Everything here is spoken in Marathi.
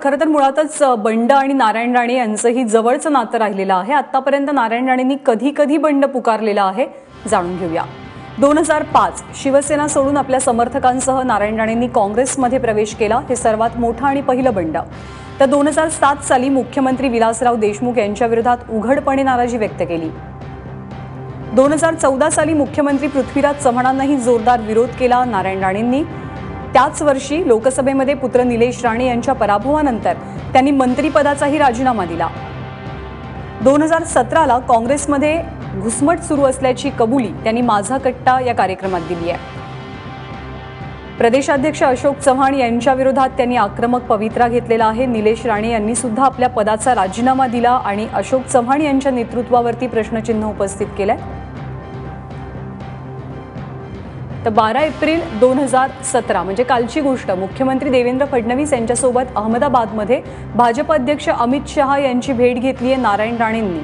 खरं तर मुळातच बंड आणि नारायण राणे यांचंही जवळचं नातं राहिलेलं आहे। आतापर्यंत नारायण राणेंनी कधी कधी बंड पुकारलेला आहे, जाणून घेऊया। 2005 शिवसेना सोडून आपल्या समर्थकांसह नारायण राणेंनी काँग्रेसमध्ये प्रवेश केला। हे सर्वात मोठं आणि पहिलं बंड। तर 2007 साली मुख्यमंत्री विलासराव देशमुख यांच्या विरोधात उघडपणे नाराजी व्यक्त केली। 2014 साली मुख्यमंत्री पृथ्वीराज चव्हाणांनाही जोरदार विरोध केला नारायण राणेंनी। त्याच वर्षी लोकसभेमध्ये पुत्र निलेश राणे यांच्या पराभवानंतर त्यांनी मंत्रिपदाचाही राजीनामा दिला। 2017 ला काँग्रेसमध्ये घुसमट सुरू असल्याची कबुली त्यांनी माझा कट्टा या कार्यक्रमात दिली आहे। प्रदेशाध्यक्ष अशोक चव्हाण यांच्या विरोधात त्यांनी आक्रमक पवित्रा घेतलेला आहे। निलेश राणे यांनी सुद्धा आपल्या पदाचा राजीनामा दिला आणि अशोक चव्हाण यांच्या नेतृत्वावरती प्रश्नचिन्ह उपस्थित केलंय। तर 12 एप्रिल 2017 म्हणजे कालची गोष्ट, मुख्यमंत्री देवेंद्र फडणवीस यांच्यासोबत अहमदाबादमध्ये भाजप अध्यक्ष अमित शहा यांची भेट घेतली आहे नारायण राणेंनी।